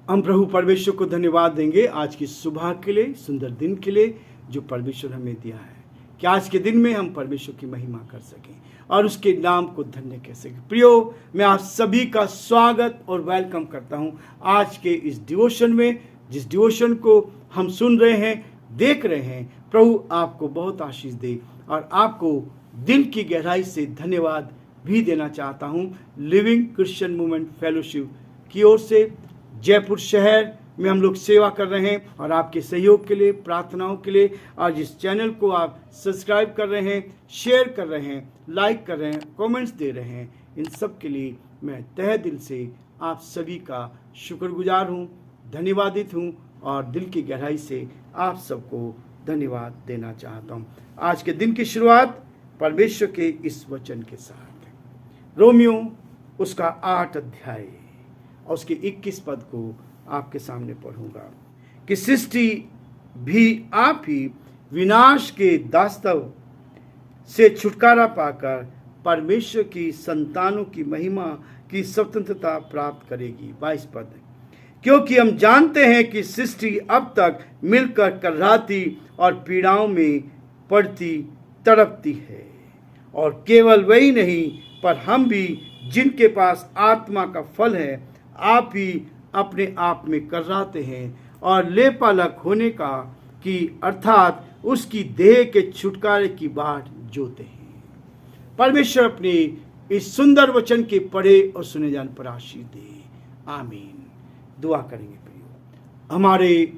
हम प्रभु परमेश्वर को धन्यवाद देंगे आज की सुबह के लिए, सुंदर दिन के लिए जो परमेश्वर हमें दिया है, कि आज के दिन में हम परमेश्वर की महिमा कर सकें और उसके नाम को धन्य कह सकें। प्रियो, मैं आप सभी का स्वागत और वेलकम करता हूं आज के इस डिवोशन में, जिस डिवोशन को हम सुन रहे हैं, देख रहे हैं। प्रभु आपको बहुत आशीष दे और आपको दिल की गहराई से धन्यवाद भी देना चाहता हूं लिविंग क्रिश्चियन मूवमेंट फेलोशिप की ओर से। जयपुर शहर में हम लोग सेवा कर रहे हैं और आपके सहयोग के लिए, प्रार्थनाओं के लिए, और जिस चैनल को आप सब्सक्राइब कर रहे हैं, शेयर कर रहे हैं, लाइक कर रहे हैं, कमेंट्स दे रहे हैं, इन सब के लिए मैं तहे दिल से आप सभी का शुक्रगुजार हूं, धन्यवादित हूं और दिल की गहराई से आप सबको धन्यवाद देना चाहता हूं। आज के दिन की शुरुआत परमेश्वर के इस वचन के साथ, रोमियो उसका 8 अध्याय और उसके 21 पद को आपके सामने पढ़ूंगा कि सृष्टि भी आप ही विनाश के दास्तव से छुटकारा पाकर परमेश्वर की संतानों की महिमा की स्वतंत्रता प्राप्त करेगी। 22 पद, क्योंकि हम जानते हैं कि सृष्टि अब तक मिलकर कर्राती और पीड़ाओं में पड़ती तड़पती है, और केवल वही नहीं पर हम भी जिनके पास आत्मा का फल है आप ही अपने आप में कर्राते हैं और लेपालक होने का कि अर्थात उसकी देह के छुटकारे की बाट जोते हैं। परमेश्वर अपने इस सुंदर वचन के पढ़े और सुने जाने पर आशीष दे, आमीन। दुआ करेंगे। प्रियो, हमारे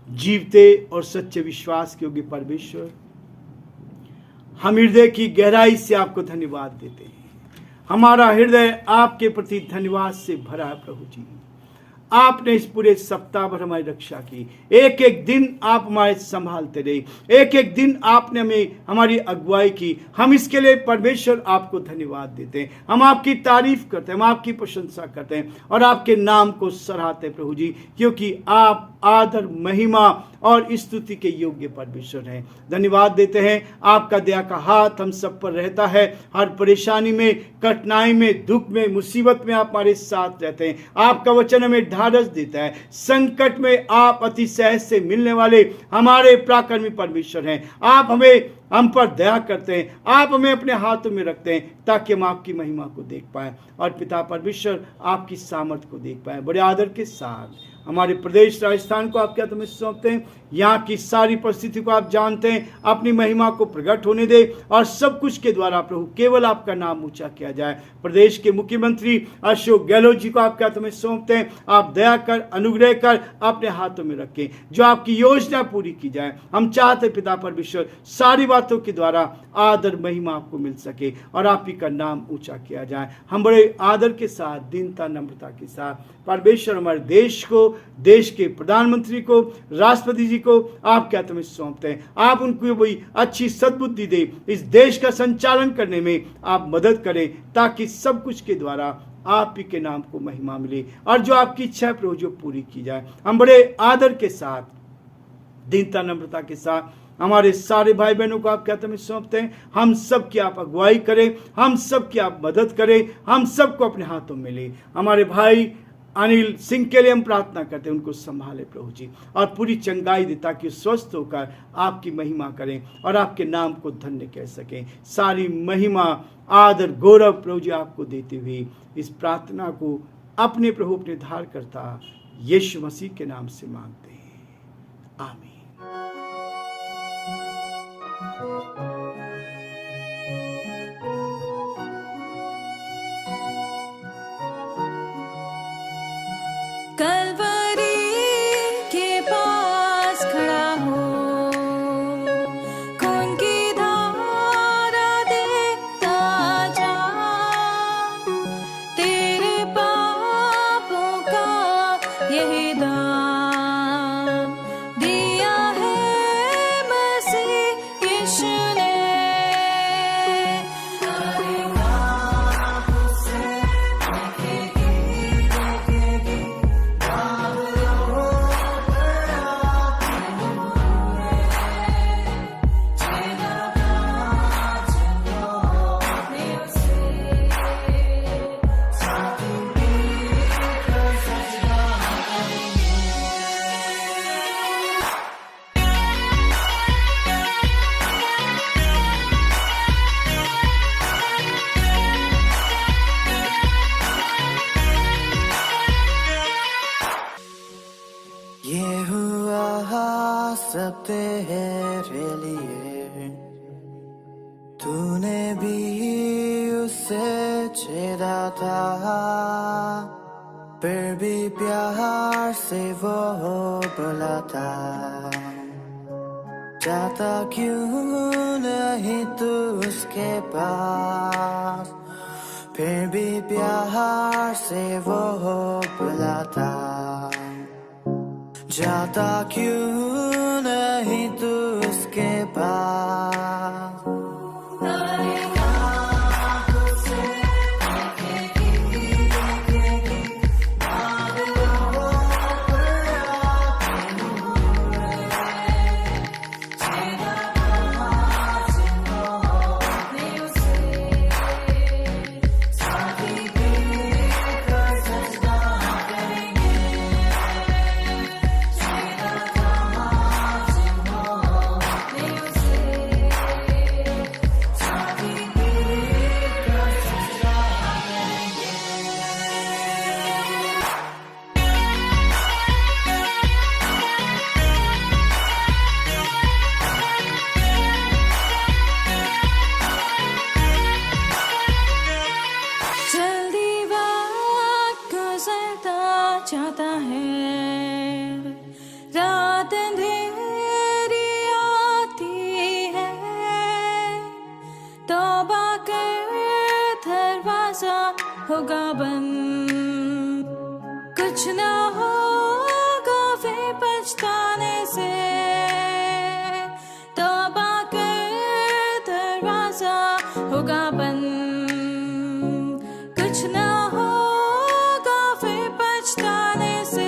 जीवते और सच्चे विश्वास के योग्य परमेश्वर, हम हृदय की गहराई से आपको धन्यवाद देते हैं। हमारा हृदय आपके प्रति धन्यवाद से भरा है। प्रभु जी, आपने इस पूरे सप्ताह भर हमारी रक्षा की, एक एक दिन आप हमारे संभालते रहे, एक एक दिन आपने हमें हमारी अगुवाई की। हम इसके लिए परमेश्वर आपको धन्यवाद देते हैं, हम आपकी तारीफ करते हैं, हम आपकी प्रशंसा करते हैं और आपके नाम को सराहते हैं प्रभु जी, क्योंकि आप आदर, महिमा और स्तुति के योग्य परमेश्वर हैं। धन्यवाद देते हैं, आपका दया का हाथ हम सब पर रहता है। हर परेशानी में, कठिनाई में, दुख में, मुसीबत में आप हमारे साथ रहते हैं। आपका वचन हमें ढाढ़स देता है। संकट में आप अति सहज से मिलने वाले हमारे पराक्रमी परमेश्वर हैं। आप हम पर दया करते हैं, आप हमें अपने हाथों में रखते हैं ताकि हम आपकी महिमा को देख पाएं और पिता परमेश्वर आपकी सामर्थ्य को देख पाएं। बड़े आदर के साथ हमारे प्रदेश राजस्थान को आपके हाथों में सौंपते हैं। यहाँ की सारी परिस्थिति को आप जानते हैं, अपनी महिमा को प्रकट होने दे और सब कुछ के द्वारा प्रभु केवल आपका नाम ऊंचा किया जाए। प्रदेश के मुख्यमंत्री अशोक गहलोत जी को आपके हाथों में सौंपते हैं। आप दया कर, अनुग्रह कर अपने हाथों में रखें, जो आपकी योजना पूरी की जाए। हम चाहते पिता परमेश्वर सारी बातों के द्वारा आदर, महिमा आपको मिल सके और आप ही का नाम ऊंचा किया जाए। हम बड़े आदर के साथ, दीनता, नम्रता के साथ परमेश्वर हमारे देश को, देश के प्रधानमंत्री को, राष्ट्रपति जी को आपके हाथ में सौंपते हैं। आप उनको वही अच्छी सद्बुद्धि दे, इस देश का संचालन करने में आप मदद करें ताकि सब कुछ के द्वारा आप ही के नाम को महिमा मिले और जो आपकी इच्छा है प्रभु जो पूरी की जाए। हम बड़े आदर के साथ, दीनता, नम्रता के साथ हमारे सारे भाई बहनों को आपके हाथों में सौंपते हैं। हम सब की आप अगुवाई करें, हम सब की आप मदद करें, हम सबको अपने हाथों में ले। हमारे भाई अनिल सिंह के लिए हम प्रार्थना करते हैं, उनको संभाले प्रभु जी और पूरी चंगाई दे ताकि स्वस्थ होकर आपकी महिमा करें और आपके नाम को धन्य कह सकें। सारी महिमा, आदर, गौरव प्रभु जी आपको देते हुए इस प्रार्थना को अपने प्रभु, अपने धारकर्ता यीशु मसीह के नाम से मांगते हैं, आमीन। कलवरी के पास खड़ा हो, खून की धारा देखता जा, तेरे पापों का यही दाम दिया है मसीह यीशु ने। तेरे लिए। तूने भी उसे छेड़ा था, फिर भी प्यार से वो बुलाता। जाता क्यों नहीं तू उसके पास, फिर भी प्यार से वो बुलाता। जाता क्यों नहीं तू उसके पास। जल्दी वक्त गुजरता जाता है, रात अंधेरी आती है। तौबा कर दरवाजा होगा बंद, कुछ ना होगा फिर पछताने से। तौबा कर दरवाजा होगा बंद, कुछ ना होगा फिर पछताने से।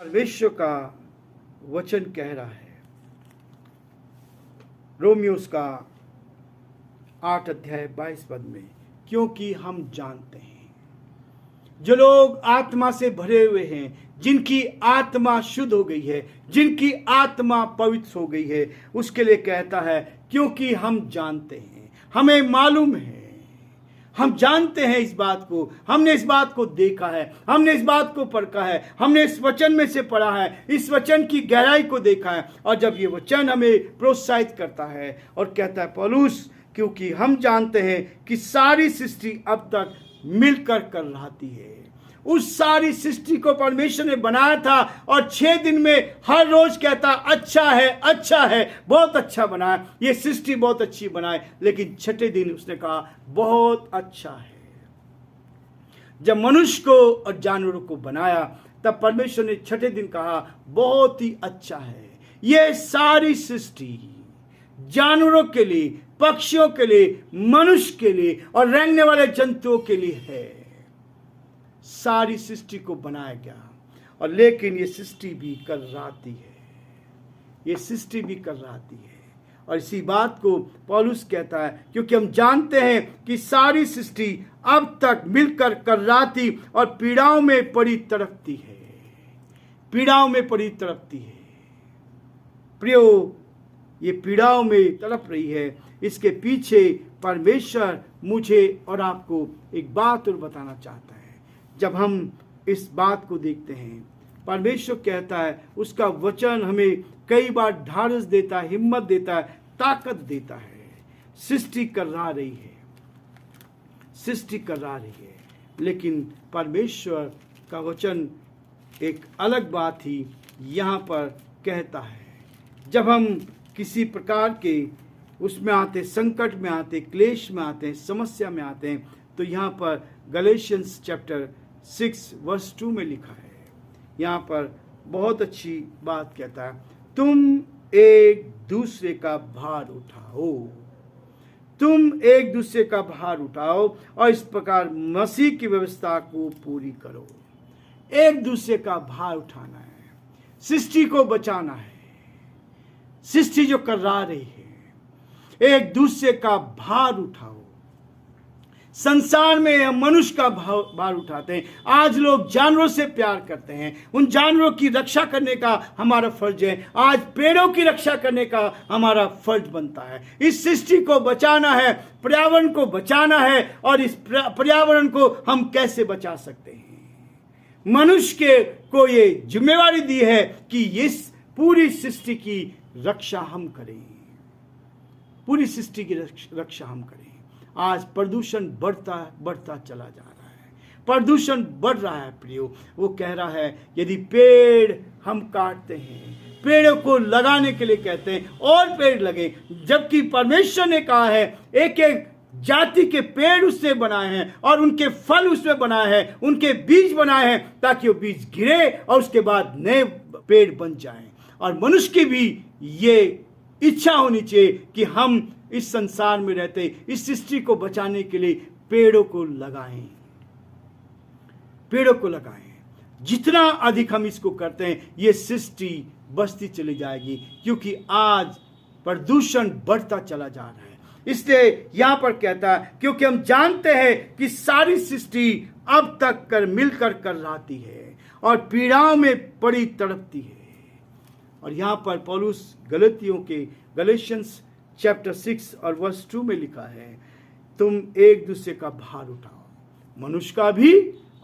परमेश्वर का वचन कह रहा है, रोमियोस का 8 अध्याय 22 पद में, क्योंकि हम जानते हैं जो लोग आत्मा से भरे हुए हैं, जिनकी आत्मा शुद्ध हो गई है, जिनकी आत्मा पवित्र हो गई है, उसके लिए कहता है क्योंकि हम जानते हैं, हमें मालूम है, हम जानते हैं इस बात को, हमने इस बात को देखा है, हमने इस बात को परखा है, हमने इस वचन में से पढ़ा है, इस वचन की गहराई को देखा है। और जब ये वचन हमें प्रोत्साहित करता है और कहता है पौलुस, क्योंकि हम जानते हैं कि सारी सृष्टि अब तक मिलकर कर रही है। उस सारी सृष्टि को परमेश्वर ने बनाया था और 6 दिन में हर रोज कहता अच्छा है, अच्छा है, बहुत अच्छा बनाया, ये सृष्टि बहुत अच्छी बनाए। लेकिन 6ठे दिन उसने कहा बहुत अच्छा है। जब मनुष्य को और जानवरों को बनाया तब परमेश्वर ने 6ठे दिन कहा बहुत ही अच्छा है। ये सारी सृष्टि जानवरों के लिए, पक्षियों के लिए, मनुष्य के लिए और रेंगने वाले जंतुओं के लिए है। सारी सृष्टि को बनाया गया। और लेकिन ये सृष्टि भी कर्राती है, ये सृष्टि भी कर्राती है। और इसी बात को पौलुस कहता है क्योंकि हम जानते हैं कि सारी सृष्टि अब तक मिलकर कर्राती और पीड़ाओं में पड़ी तड़पती है, पीड़ाओं में पड़ी तड़पती है। प्रियो, ये पीड़ाओं में तड़प रही है, इसके पीछे परमेश्वर मुझे और आपको एक बात और बताना चाहता है। जब हम इस बात को देखते हैं, परमेश्वर कहता है, उसका वचन हमें कई बार ढाढ़स देता है, हिम्मत देता है, ताकत देता है। सृष्टि कर्रा रही है, सृष्टि कर्रा रही है, लेकिन परमेश्वर का वचन एक अलग बात ही यहाँ पर कहता है। जब हम किसी प्रकार के उसमें आते, संकट में आते, क्लेश में आते हैं, समस्या में आते हैं, तो यहाँ पर गलेशियंस चैप्टर 6 वर्स 2 में लिखा है, यहाँ पर बहुत अच्छी बात कहता है, तुम एक दूसरे का भार उठाओ, तुम एक दूसरे का भार उठाओ और इस प्रकार मसीह की व्यवस्था को पूरी करो। एक दूसरे का भार उठाना है, सृष्टि को बचाना है। सृष्टि जो कर्रा रही है, एक दूसरे का भार उठाओ। संसार में हम मनुष्य का भार उठाते हैं। आज लोग जानवरों से प्यार करते हैं, उन जानवरों की रक्षा करने का हमारा फर्ज है। आज पेड़ों की रक्षा करने का हमारा फर्ज बनता है। इस सृष्टि को बचाना है, पर्यावरण को बचाना है। और इस पर्यावरण को हम कैसे बचा सकते हैं? मनुष्य को ये जिम्मेवारी दी है कि इस पूरी सृष्टि की रक्षा हम करें, पूरी सृष्टि की रक्षा हम करें। आज प्रदूषण बढ़ता चला जा रहा है, प्रदूषण बढ़ रहा है प्रियो। वो कह रहा है यदि पेड़ हम काटते हैं, पेड़ों को लगाने के लिए कहते हैं और पेड़ लगे, जबकि परमेश्वर ने कहा है एक एक जाति के पेड़ उससे बनाए हैं और उनके फल उसमें बनाए हैं, उनके बीज बनाए हैं ताकि वो बीज गिरे और उसके बाद नए पेड़ बन जाएं। और मनुष्य की भी ये इच्छा होनी चाहिए कि हम इस संसार में रहते इस सृष्टि को बचाने के लिए पेड़ों को लगाएं, पेड़ों को लगाएं। जितना अधिक हम इसको करते हैं ये सृष्टि बचती चली जाएगी, क्योंकि आज प्रदूषण बढ़ता चला जा रहा है। इसलिए यहां पर कहता है क्योंकि हम जानते हैं कि सारी सृष्टि अब तक मिलकर कर्राती है और पीड़ाओं में पड़ी तड़पती है। और यहां पर पौलुस गलेशियंस चैप्टर 6 और वर्स 2 में लिखा है तुम एक दूसरे का भार उठाओ, मनुष्य का भी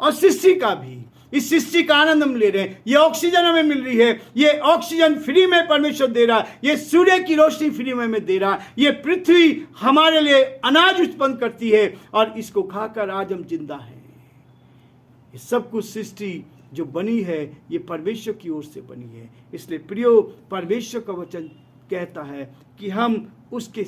और सृष्टि का भी। इस सृष्टि का आनंद हम ले रहे हैं, ये ऑक्सीजन हमें मिल रही है, ये ऑक्सीजन फ्री में परमेश्वर दे रहा है, ये सूर्य की रोशनी फ्री में हमें दे रहा है, ये पृथ्वी हमारे लिए अनाज उत्पन्न करती है और इसको खाकर आज हम जिंदा हैं। ये सब कुछ सृष्टि जो बनी है ये परमेश्वर की ओर से बनी है। इसलिए प्रियो, परमेश्वर का वचन कहता है कि हम उसके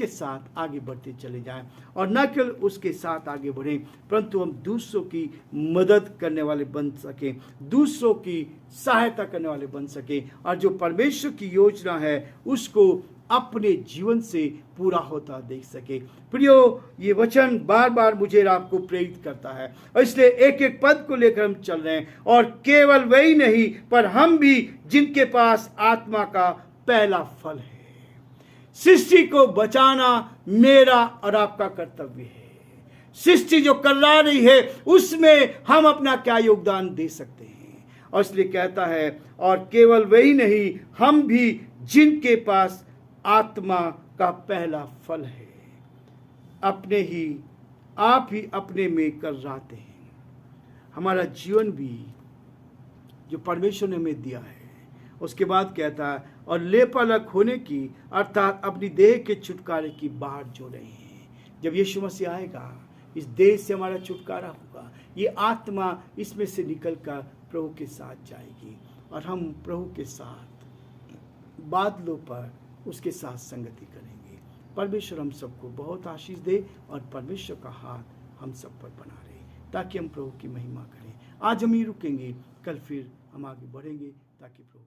साथ आगे बढ़ते चले जाएं और न केवल उसके साथ आगे बढ़ें परंतु हम दूसरों की मदद करने वाले बन सकें, दूसरों की सहायता करने वाले बन सकें और जो परमेश्वर की योजना है उसको अपने जीवन से पूरा होता देख सके। प्रियो, ये वचन बार बार मुझे आपको प्रेरित करता है और इसलिए एक एक पद को लेकर हम चल रहे हैं। और केवल वही नहीं पर हम भी जिनके पास आत्मा का पहला फल है। सृष्टि को बचाना मेरा और आपका कर्तव्य है। सृष्टि जो कर्रा रही है उसमें हम अपना क्या योगदान दे सकते हैं। और इसलिए कहता है और केवल वही नहीं हम भी जिनके पास आत्मा का पहला फल है, आप ही अपने में कर्राते हैं। हमारा जीवन भी जो परमेश्वर ने हमें दिया है, उसके बाद कहता है और लेपालक होने की अर्थात अपनी देह के छुटकारे की बाट जो रहे हैं। जब यीशु मसीह आएगा इस देह से हमारा छुटकारा होगा, ये आत्मा इसमें से निकलकर प्रभु के साथ जाएगी और हम प्रभु के साथ बादलों पर उसके साथ संगति करेंगे। परमेश्वर हम सबको बहुत आशीष दे और परमेश्वर का हाथ हम सब पर बना रहे ताकि हम प्रभु की महिमा करें। आज हम ही रुकेंगे, कल फिर हम आगे बढ़ेंगे ताकि प्रभु